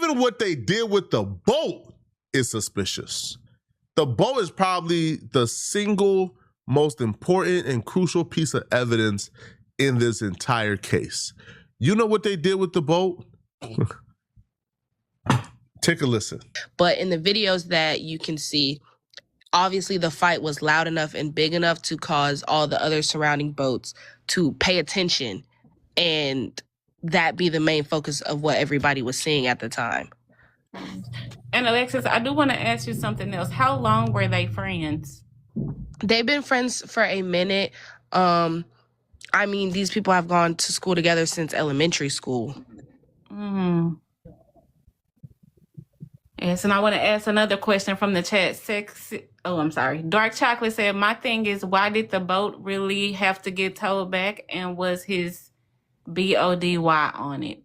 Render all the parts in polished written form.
even what they did with the boat is suspicious. The boat is probably the single most important and crucial piece of evidence in this entire case. You know what they did with the boat? Take a listen. But in the videos that you can see, obviously the fight was loud enough and big enough to cause all the other surrounding boats to pay attention, and that be the main focus of what everybody was seeing at the time. And Alexis, I do want to ask you something else. How long were they friends? They've been friends for a minute. I mean, these people have gone to school together since elementary school. Yes, and I want to ask another question from the chat. Dark Chocolate said, my thing is, why did the boat really have to get towed back, and was his BODY on it?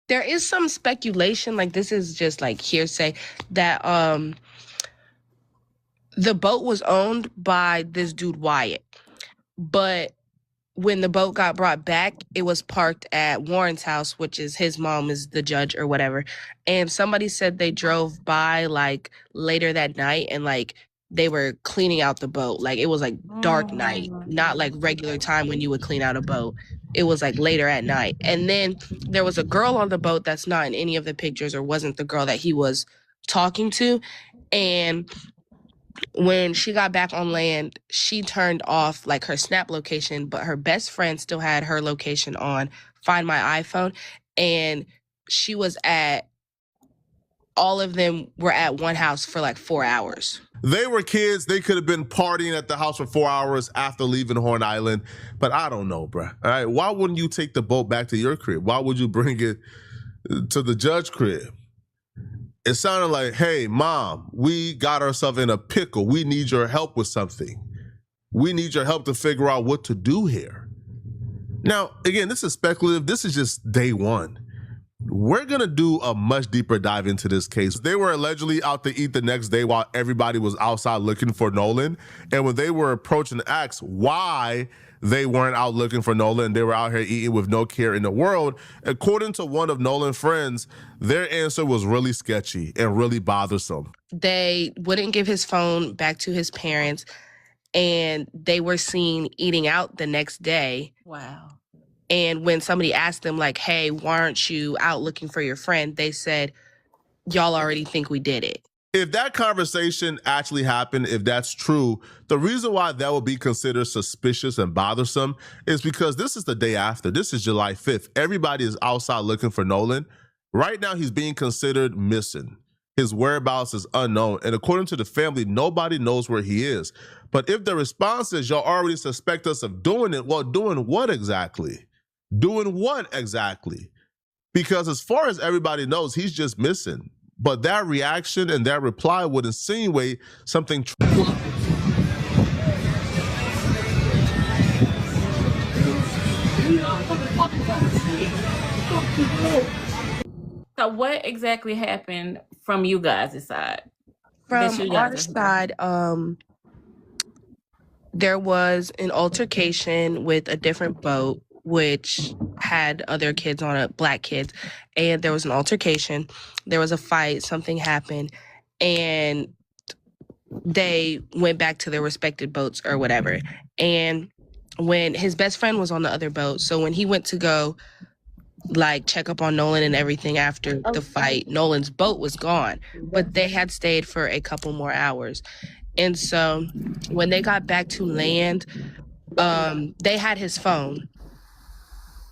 There is some speculation, like this is just like hearsay, that the boat was owned by this dude Wyatt. But when the boat got brought back, it was parked at Warren's house, which is his mom is the judge or whatever. And somebody said they drove by like later that night and like they were cleaning out the boat. Like it was like dark night, not like regular time when you would clean out a boat. It was like later at night. And then there was a girl on the boat that's not in any of the pictures or wasn't the girl that he was talking to. And when she got back on land, she turned off like her Snap location, but her best friend still had her location on Find My iPhone. And she was at, all of them were at one house for like 4 hours. They were kids. They could have been partying at the house for 4 hours after leaving Horn Island. But I don't know, bro. All right. Why wouldn't you take the boat back to your crib? Why would you bring it to the judge crib? It sounded like, hey, mom, we got ourselves in a pickle. We need your help with something. We need your help to figure out what to do here. Now, again, this is speculative. This is just day one. We're going to do a much deeper dive into this case. They were allegedly out to eat the next day while everybody was outside looking for Nolan. And when they were approached and asked why they weren't out looking for Nolan, they were out here eating with no care in the world, according to one of Nolan's friends, their answer was really sketchy and really bothersome. They wouldn't give his phone back to his parents, and they were seen eating out the next day. Wow. And when somebody asked them, like, hey, why aren't you out looking for your friend? They said, y'all already think we did it. If that conversation actually happened, if that's true, the reason why that would be considered suspicious and bothersome is because this is the day after. This is July 5th. Everybody is outside looking for Nolan. Right now, he's being considered missing. His whereabouts is unknown. And according to the family, nobody knows where he is. But if the response is, y'all already suspect us of doing it, well, doing what exactly? Doing what exactly? Because as far as everybody knows, he's just missing. But that reaction and that reply would insinuate something. So what exactly happened from you guys' side? From our side, there was an altercation with a different boat, which had other kids on it, black kids. And there was an altercation. There was a fight. Something happened. And they went back to their respective boats or whatever. And when his best friend was on the other boat, so when he went to go like check up on Nolan and everything after the fight, Nolan's boat was gone, but they had stayed for a couple more hours. And so when they got back to land, they had his phone.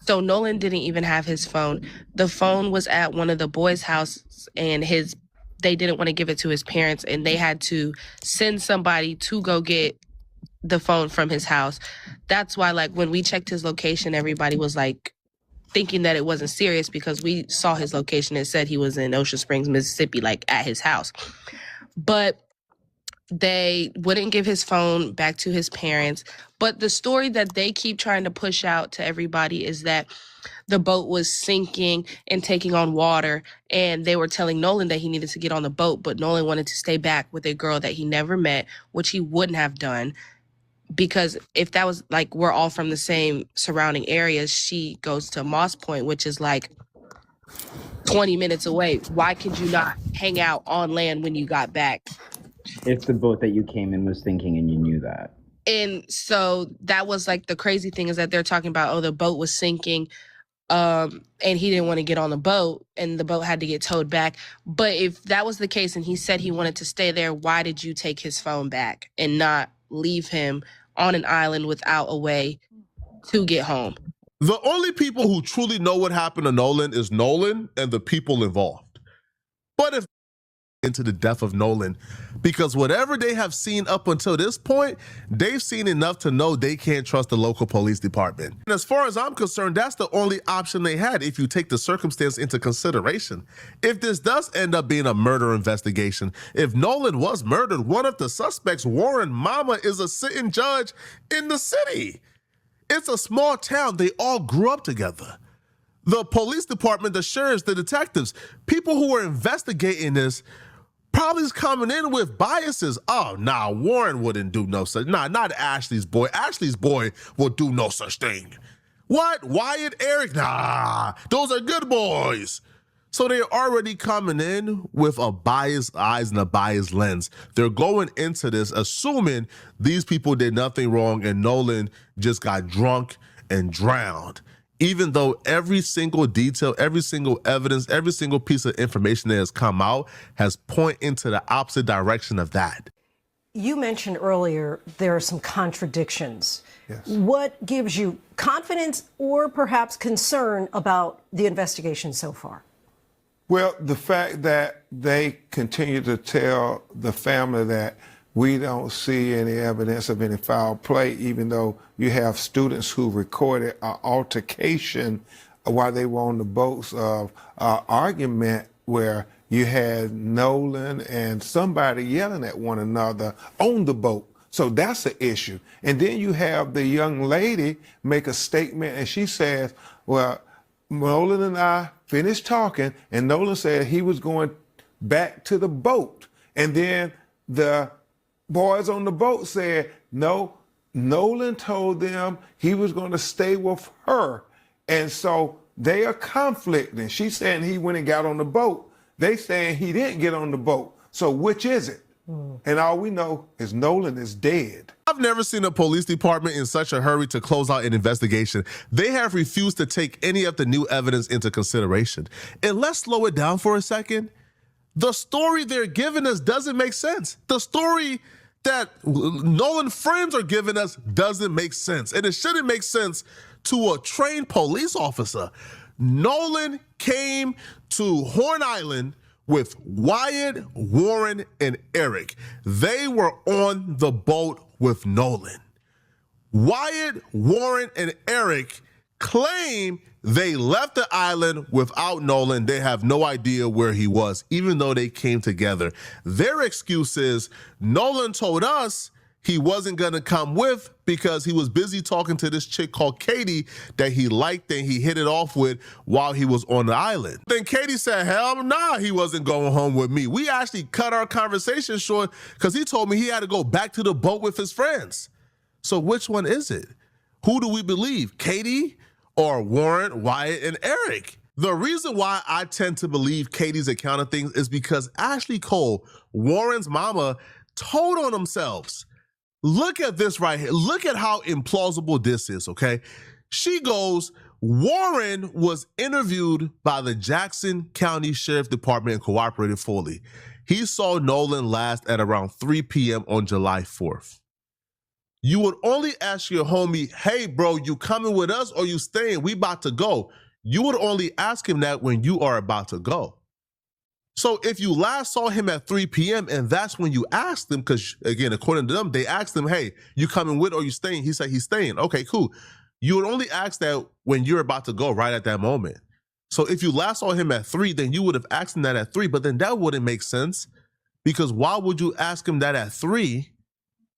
So Nolan didn't even have his phone. The phone was at one of the boys' houses, and they didn't want to give it to his parents, and they had to send somebody to go get the phone from his house. That's why, like, when we checked his location, everybody was like thinking that it wasn't serious because we saw his location and said he was in Ocean Springs, Mississippi, like at his house. But they wouldn't give his phone back to his parents. But the story that they keep trying to push out to everybody is that the boat was sinking and taking on water, and they were telling Nolan that he needed to get on the boat, but Nolan wanted to stay back with a girl that he never met, which he wouldn't have done. Because if that was like, we're all from the same surrounding areas, she goes to Moss Point, which is like 20 minutes away. Why could you not hang out on land when you got back? If the boat that you came in was sinking and you knew that. And so that was like the crazy thing is that they're talking about, oh, the boat was sinking. And he didn't want to get on the boat and the boat had to get towed back. But if that was the case and he said he wanted to stay there, why did you take his phone back and not leave him on an island without a way to get home? The only people who truly know what happened to Nolan is Nolan and the people involved. But if into the death of Nolan, because whatever they have seen up until this point, they've seen enough to know they can't trust the local police department. And as far as I'm concerned, that's the only option they had if you take the circumstance into consideration. If this does end up being a murder investigation, if Nolan was murdered, one of the suspects, Warren Mama, is a sitting judge in the city. It's a small town. They all grew up together. The police department, the sheriffs, the detectives, people who were investigating this probably is coming in with biases. Oh, nah, Warren wouldn't do no such. Nah, not Ashley's boy. Ashley's boy will do no such thing. What? Wyatt, Eric? Nah, those are good boys. So they're already coming in with a biased eyes and a biased lens. They're going into this assuming these people did nothing wrong and Nolan just got drunk and drowned. Even though every single detail, every single evidence, every single piece of information that has come out has pointed into the opposite direction of that. You mentioned earlier there are some contradictions. Yes. What gives you confidence or perhaps concern about the investigation so far? Well, the fact that they continue to tell the family that we don't see any evidence of any foul play, even though you have students who recorded an altercation while they were on the boats of argument where you had Nolan and somebody yelling at one another on the boat. So that's an issue. And then you have the young lady make a statement and she says, well, Nolan and I finished talking and Nolan said he was going back to the boat. And then the boys on the boat said, no, Nolan told them he was going to stay with her. And so they are conflicting. She's saying he went and got on the boat. They saying he didn't get on the boat. So which is it? And all we know is Nolan is dead. I've never seen a police department in such a hurry to close out an investigation. They have refused to take any of the new evidence into consideration. And let's slow it down for a second. The story they're giving us doesn't make sense. The story that Nolan friends are giving us doesn't make sense. And it shouldn't make sense to a trained police officer. Nolan came to Horn Island with Wyatt, Warren, and Eric. They were on the boat with Nolan. Wyatt, Warren, and Eric claim they left the island without Nolan. They have no idea where he was, even though they came together. Their excuse is Nolan told us he wasn't gonna come with because he was busy talking to this chick called Katie that he liked and he hit it off with while he was on the island. Then Katie said, hell nah, he wasn't going home with me. We actually cut our conversation short because he told me he had to go back to the boat with his friends. So which one is it? Who do we believe, Katie or Warren, Wyatt, and Eric? The reason why I tend to believe Katie's account of things is because Ashley Cole, Warren's mama, told on themselves. Look at this right here. Look at how implausible this is, okay? She goes, Warren was interviewed by the Jackson County Sheriff Department and cooperated fully. He saw Nolan last at around 3 p.m. on July 4th. You would only ask your homie, hey, bro, you coming with us or you staying? We about to go. You would only ask him that when you are about to go. So if you last saw him at 3 p.m. and that's when you asked him, because again, according to them, they asked him, hey, you coming with or you staying? He said he's staying. Okay, cool. You would only ask that when you're about to go, right at that moment. So if you last saw him at 3, then you would have asked him that at 3, but then that wouldn't make sense because why would you ask him that at 3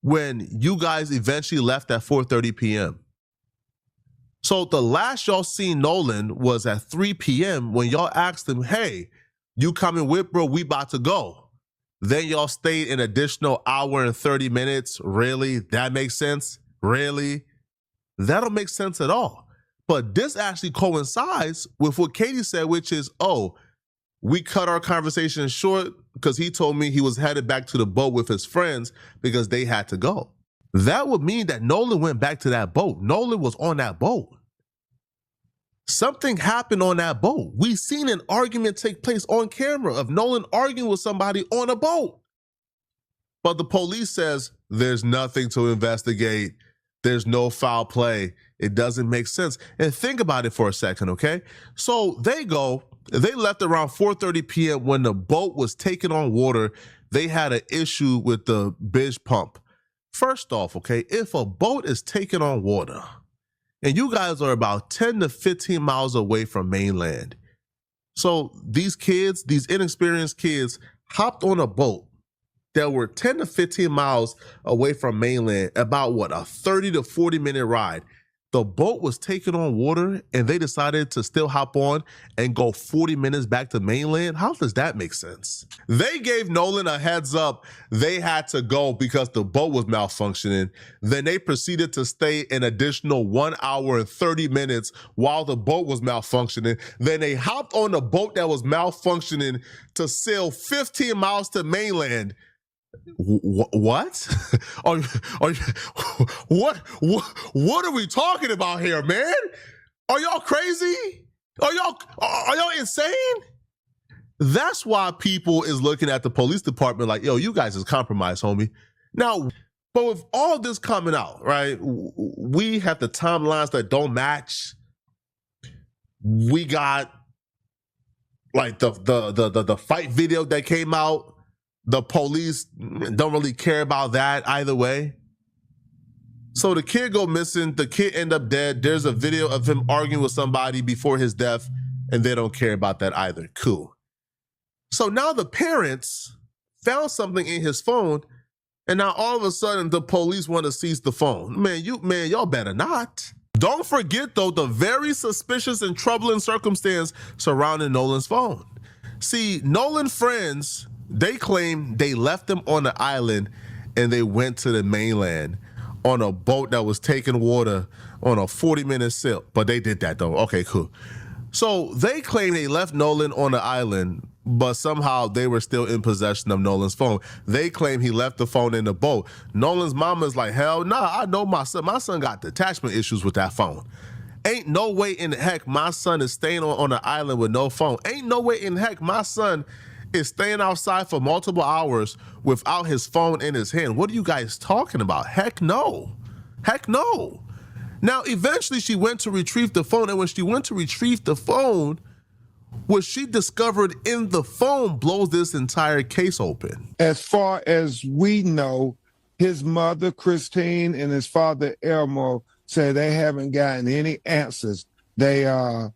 when you guys eventually left at 4:30 p.m.? So the last y'all seen Nolan was at 3 p.m. when y'all asked him, hey, you coming with, bro? We about to go. Then y'all stayed an additional hour and 30 minutes. Really? That makes sense? Really? That don't make sense at all. But this actually coincides with what Katie said, which is, oh, We cut our conversation short because he told me he was headed back to the boat with his friends because they had to go. That would mean that Nolan went back to that boat. Nolan was on that boat. Something happened on that boat. We seen an argument take place on camera of Nolan arguing with somebody on a boat. But the police says there's nothing to investigate. There's no foul play. It doesn't make sense. And think about it for a second, okay? So they left around 4:30 p.m. when the boat was taking on water. They had an issue with the bridge pump. First off, okay, if a boat is taking on water and you guys are about 10 to 15 miles away from mainland, so these kids, these inexperienced kids, hopped on a boat that were 10 to 15 miles away from mainland, about what, a 30 to 40 minute ride. The boat was taking on water and they decided to still hop on and go 40 minutes back to mainland. How does that make sense? They gave Nolan a heads up. They had to go because the boat was malfunctioning. Then they proceeded to stay an additional 1 hour and 30 minutes while the boat was malfunctioning. Then they hopped on the boat that was malfunctioning to sail 15 miles to mainland. What? What are we talking about here, man? Are y'all crazy? Are y'all insane? That's why people is looking at the police department like, yo, you guys is compromised, homie. Now, but with all this coming out, right? We have the timelines that don't match. We got like the fight video that came out. The police don't really care about that either way. So the kid go missing, the kid end up dead. There's a video of him arguing with somebody before his death, and they don't care about that either. Cool. So now the parents found something in his phone, and now all of a sudden the police want to seize the phone. Man, y'all better not. Don't forget though, the very suspicious and troubling circumstance surrounding Nolan's phone. See, Nolan's friends, they claim they left him on the island and they went to the mainland on a boat that was taking water on a 40-minute sail. But they did that though. Okay, cool. So they claim they left Nolan on the island, but somehow they were still in possession of Nolan's phone. They claim he left the phone in the boat. Nolan's mama's like, hell nah, I know my son. My son got detachment issues with that phone. Ain't no way in heck my son is staying on the island with no phone. Ain't no way in heck my son is staying outside for multiple hours without his phone in his hand. What are you guys talking about? Heck no. Heck no. Now, eventually she went to retrieve the phone, and when she went to retrieve the phone, what she discovered in the phone blows this entire case open. As far as we know, his mother, Christine, and his father, Elmo, say they haven't gotten any answers. They, have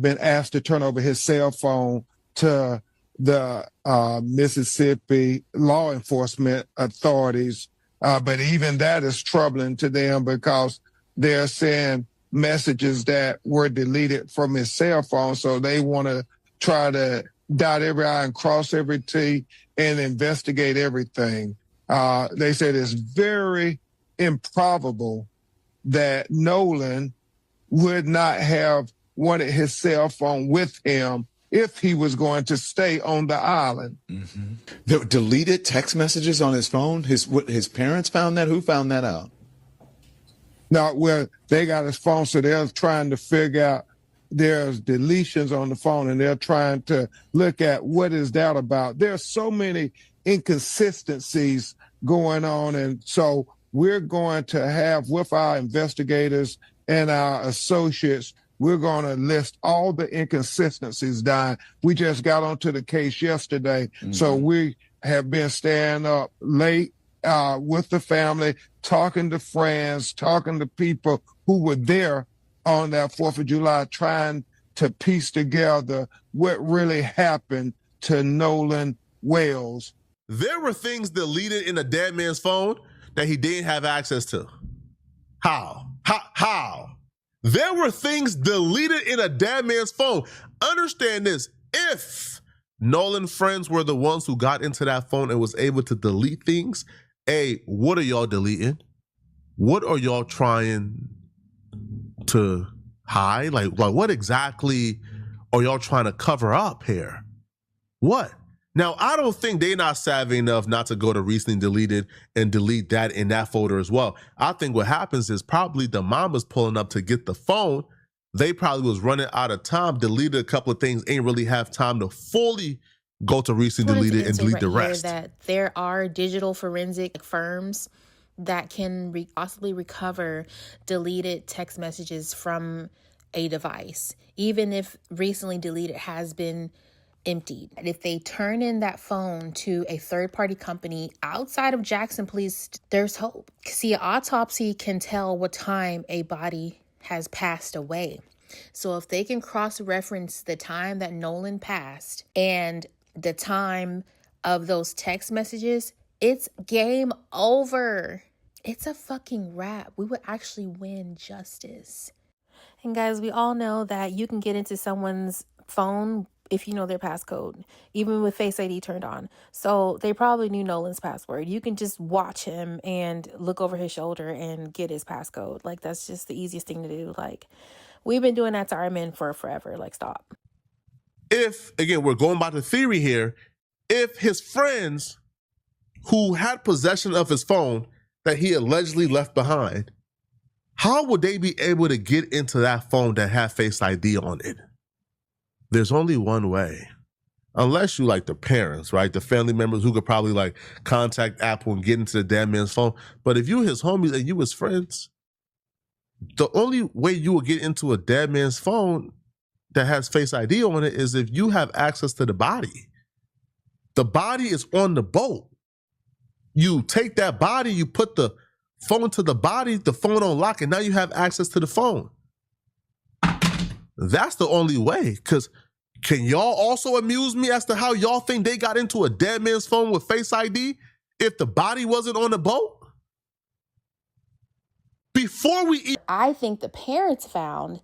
been asked to turn over his cell phone to the Mississippi law enforcement authorities. But even that is troubling to them because they're saying messages that were deleted from his cell phone. So they want to try to dot every I and cross every T and investigate everything. They said it's very improbable that Nolan would not have wanted his cell phone with him if he was going to stay on the island. Mm-hmm. The deleted text messages on his phone, his parents found that? Who found that out? No, well, they got his phone, so they're trying to figure out there's deletions on the phone, and they're trying to look at what is that about. There's so many inconsistencies going on, and so we're going to have, with our investigators and our associates, we're going to list all the inconsistencies down. We just got onto the case yesterday, so we have been staying up late with the family, talking to friends, talking to people who were there on that 4th of July, trying to piece together what really happened to Nolan Wells. There were things deleted in a dead man's phone that he didn't have access to. How? There were things deleted in a dead man's phone. Understand this. If Nolan's friends were the ones who got into that phone and was able to delete things, hey, what are y'all deleting? What are y'all trying to hide? Like what exactly or y'all trying to cover up here? What? Now, I don't think they're not savvy enough not to go to recently deleted and delete that in that folder as well. I think what happens is probably the mama's pulling up to get the phone. They probably was running out of time, deleted a couple of things, ain't really have time to fully go to recently deleted and delete the rest. That there are digital forensic firms that can possibly recover deleted text messages from a device, even if recently deleted has been emptied. If they turn in that phone to a third-party company outside of Jackson Police, there's hope. See, an autopsy can tell what time a body has passed away. So if they can cross-reference the time that Nolan passed and the time of those text messages, it's game over. It's a fucking wrap. We would actually win justice. And guys, we all know that you can get into someone's phone if you know their passcode, even with Face ID turned on. So they probably knew Nolan's password. You can just watch him and look over his shoulder and get his passcode. Like, that's just the easiest thing to do. Like, we've been doing that to our men for forever. Like, stop. If, again, we're going by the theory here, if his friends who had possession of his phone that he allegedly left behind, how would they be able to get into that phone that had Face ID on it? There's only one way. Unless you like the parents, right? The family members who could probably like contact Apple and get into the damn man's phone. But if you his homies and you his friends, the only way you will get into a dead man's phone that has Face ID on it is if you have access to the body. The body is on the boat. You take that body, you put the phone to the body, the phone on lock, and now you have access to the phone. That's the only way. Because can y'all also amuse me as to how y'all think they got into a dead man's phone with Face ID if the body wasn't on the boat? I think the parents found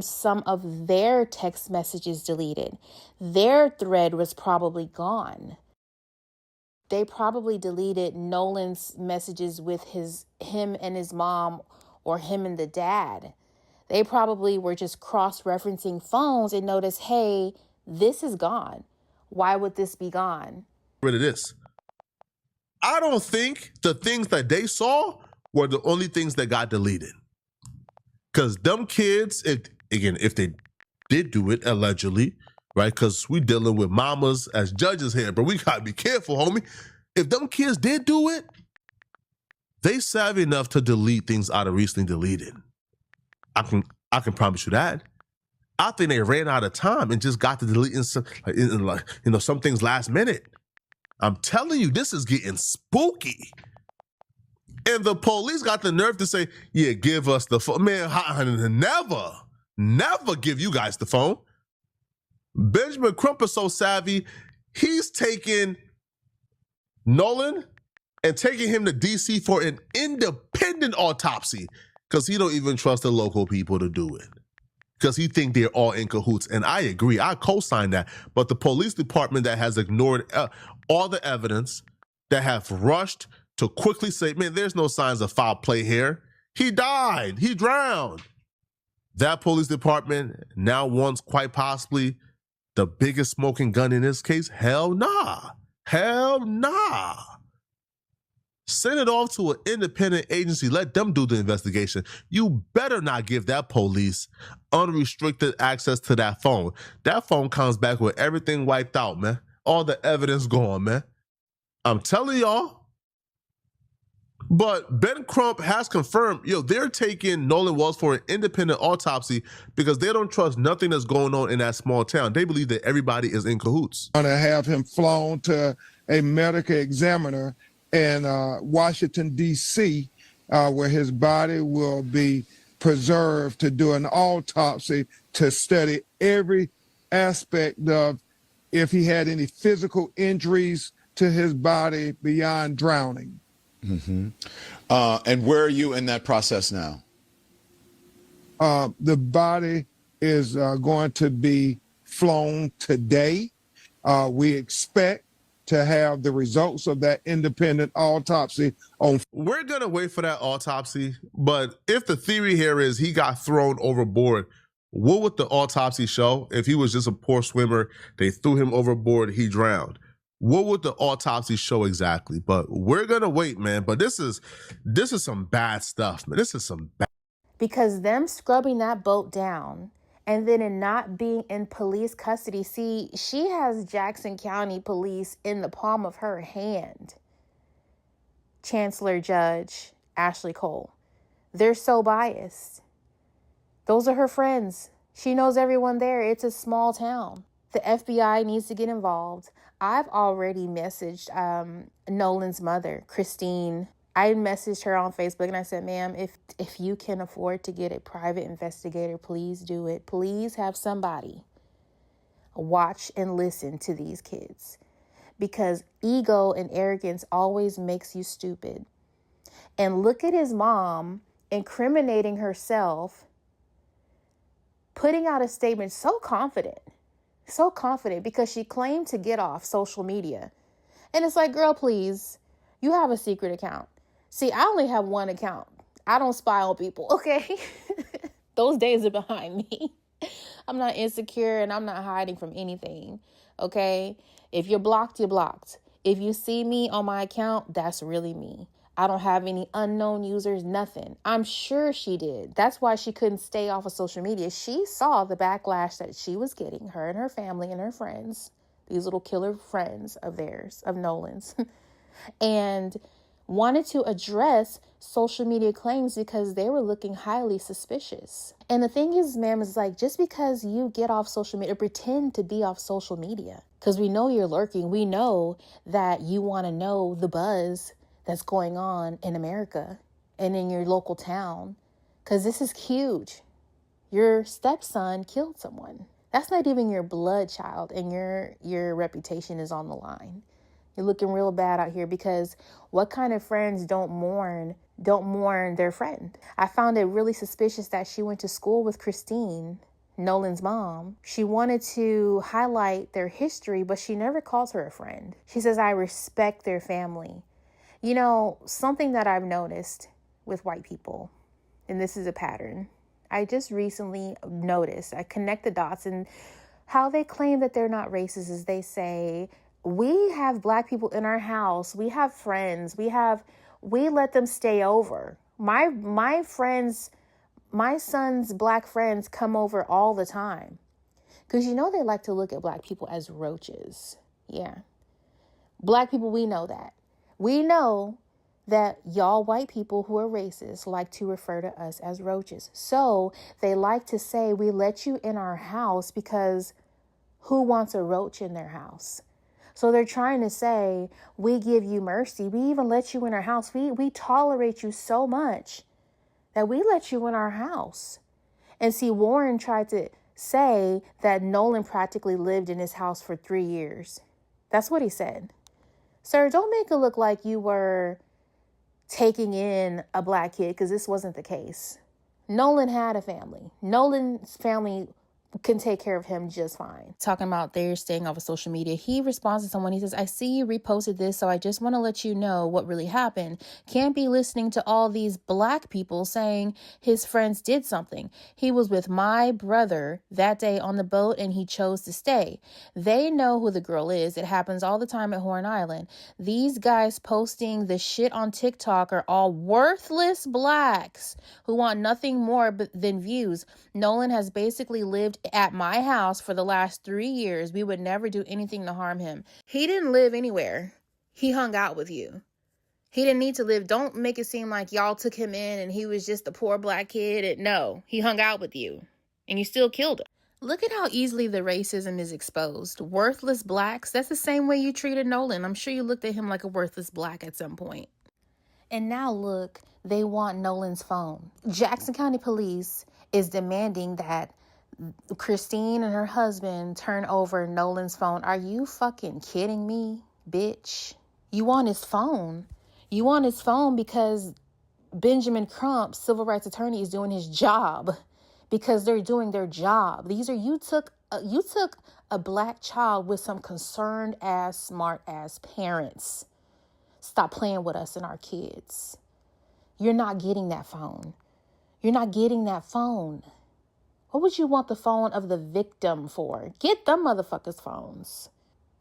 some of their text messages deleted. Their thread was probably gone. They probably deleted Nolan's messages with him and his mom, or him and the dad. They probably were just cross-referencing phones and noticed, hey, this is gone. Why would this be gone? Rid of this. I don't think the things that they saw were the only things that got deleted. Because them kids, if they did do it, allegedly, right? Because we dealing with mamas as judges here, but we gotta be careful, homie. If them kids did do it, they savvy enough to delete things out of recently deleted. I can promise you that. I think they ran out of time and just got to deleting some things last minute. I'm telling you, this is getting spooky. And the police got the nerve to say, yeah, give us the phone. Man, never give you guys the phone. Benjamin Crump is so savvy, he's taking Nolan and taking him to DC for an independent autopsy because he don't even trust the local people to do it. Because he think they're all in cahoots. And I agree, I co-sign that. But the police department that has ignored all the evidence, that have rushed to quickly say, man, there's no signs of foul play here. He died, he drowned. That police department now wants quite possibly the biggest smoking gun in this case. Hell nah. Hell nah. Send it off to an independent agency. Let them do the investigation. You better not give that police unrestricted access to that phone. That phone comes back with everything wiped out, man. All the evidence gone, man. I'm telling y'all. But Ben Crump has confirmed, they're taking Nolan Wells for an independent autopsy because they don't trust nothing that's going on in that small town. They believe that everybody is in cahoots. I'm going to have him flown to a medical examiner in Washington, D.C., where his body will be preserved to do an autopsy to study every aspect of if he had any physical injuries to his body beyond drowning. Mm-hmm. And where are you in that process now? The body is going to be flown today. We expect to have the results of that independent autopsy on. We're going to wait for that autopsy, but if the theory here is he got thrown overboard, What would the autopsy show? If he was just a poor swimmer, they threw him overboard, he drowned. What would the autopsy show exactly? But we're gonna wait, man. But this is some bad stuff, man. This is some bad. Because them scrubbing that boat down and then it not being in police custody. See, she has Jackson County Police in the palm of her hand. Chancellor Judge Ashley Cole. They're so biased. Those are her friends. She knows everyone there. It's a small town. The FBI needs to get involved. I've already messaged Nolan's mother, Christine. I messaged her on Facebook and I said, ma'am, if you can afford to get a private investigator, please do it. Please have somebody watch and listen to these kids, because ego and arrogance always makes you stupid. And look at his mom incriminating herself, putting out a statement so confident because she claimed to get off social media. And it's like, girl, please, you have a secret account. See, I only have one account. I don't spy on people, okay? Those days are behind me. I'm not insecure and I'm not hiding from anything, okay? If you're blocked, you're blocked. If you see me on my account, that's really me. I don't have any unknown users, nothing. I'm sure she did. That's why she couldn't stay off of social media. She saw the backlash that she was getting, her and her family and her friends, these little killer friends of theirs, of Nolan's, and wanted to address social media claims because they were looking highly suspicious. And the thing is, ma'am, is like, just because you get off social media, pretend to be off social media, because we know you're lurking. We know that you want to know the buzz that's going on in America and in your local town, because this is huge. Your stepson killed someone. That's not even your blood child, and your reputation is on the line. You're looking real bad out here, because what kind of friends don't mourn their friend? I found it really suspicious that she went to school with Christine, Nolan's mom. She wanted to highlight their history, but she never calls her a friend. She says, I respect their family. You know, something that I've noticed with white people, and this is a pattern, I just recently noticed, I connect the dots, and how they claim that they're not racist is they say, we have black people in our house, we have friends, we let them stay over. My friends, my son's black friends come over all the time. Because you know they like to look at black people as roaches. Yeah. Black people, we know that. We know that y'all white people who are racist like to refer to us as roaches. So they like to say, we let you in our house because who wants a roach in their house? So they're trying to say, we give you mercy. We even let you in our house. We tolerate you so much that we let you in our house. And see, Warren tried to say that Nolan practically lived in his house for 3 years. That's what he said. Sir, don't make it look like you were taking in a black kid, because this wasn't the case. Nolan had a family. Nolan's family can take care of him just fine. Talking about they're staying off of social media, he responds to someone. He says, I see you reposted this, so I just want to let you know what really happened. Can't be listening to all these black people saying his friends did something. He was with my brother that day on the boat and he chose to stay. They know who the girl is. It happens all the time at Horn Island. These guys posting the shit on TikTok are all worthless blacks who want nothing more than views. Nolan has basically lived at my house for the last 3 years. We would never do anything to harm him. He didn't live anywhere. He hung out with you. He didn't need to live. Don't make it seem like y'all took him in and he was just a poor black kid. No, he hung out with you and you still killed him. Look at how easily the racism is exposed. Worthless blacks. That's the same way you treated Nolan. I'm sure you looked at him like a worthless black at some point. And now look, they want Nolan's phone. Jackson County Police is demanding that Christine and her husband turn over Nolan's phone. Are you fucking kidding me, bitch? You want his phone. You want his phone because Benjamin Crump, civil rights attorney, is doing his job, because they're doing their job. You took a black child with some concerned ass, smart ass parents. Stop playing with us and our kids. You're not getting that phone. You're not getting that phone. What would you want the phone of the victim for? Get them motherfuckers' phones.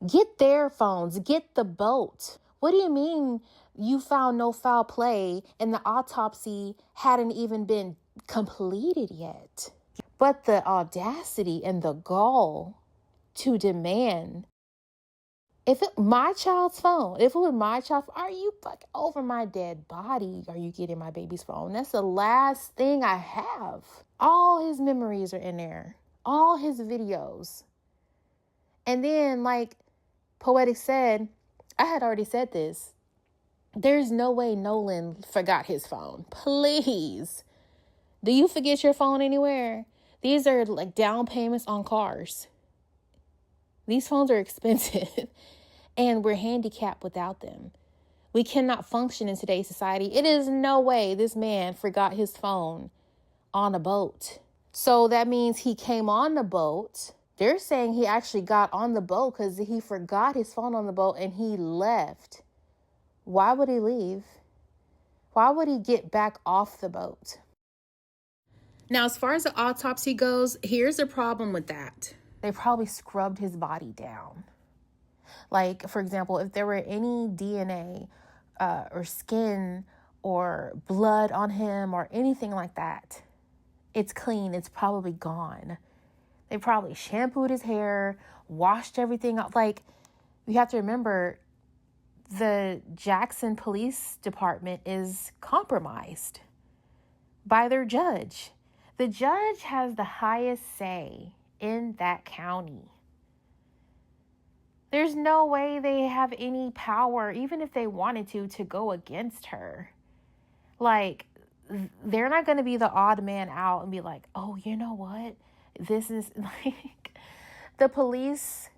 Get their phones. Get the boat. What do you mean you found no foul play and the autopsy hadn't even been completed yet? But the audacity and the gall to demand, if it my child's phone, if it was my child's, are you fucking over my dead body? Are you getting my baby's phone? That's the last thing I have. All his memories are in there. All his videos. And then, like Poetic said, I had already said this. There's no way Nolan forgot his phone. Please. Do you forget your phone anywhere? These are like down payments on cars. These phones are expensive and we're handicapped without them. We cannot function in today's society. It is no way this man forgot his phone on a boat. So that means he came on the boat. They're saying he actually got on the boat because he forgot his phone on the boat and he left. Why would he leave? Why would he get back off the boat? Now, as far as the autopsy goes, here's the problem with that. They probably scrubbed his body down. Like, for example, if there were any DNA or skin or blood on him or anything like that, it's clean. It's probably gone. They probably shampooed his hair, washed everything up. Like, you have to remember, the Jackson Police Department is compromised by their judge. The judge has the highest say in that county. There's no way they have any power, even if they wanted to go against her. Like, they're not going to be the odd man out and be like, oh, you know what? This is like, the police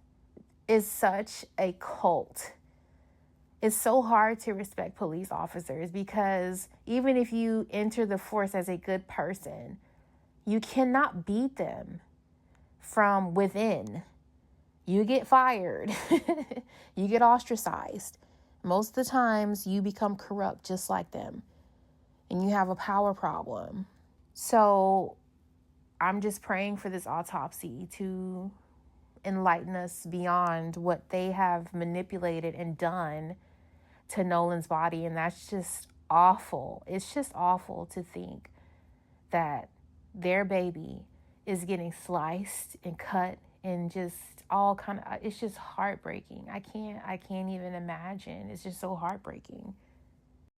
is such a cult. It's so hard to respect police officers because even if you enter the force as a good person, you cannot beat them from within. You get fired. You get ostracized. Most of the times you become corrupt just like them and you have a power problem. So I'm just praying for this autopsy to enlighten us beyond what they have manipulated and done to Nolan's body. And that's just awful. It's just awful to think that their baby is getting sliced and cut and just all kind of, it's just heartbreaking. I can't even imagine. It's just so heartbreaking.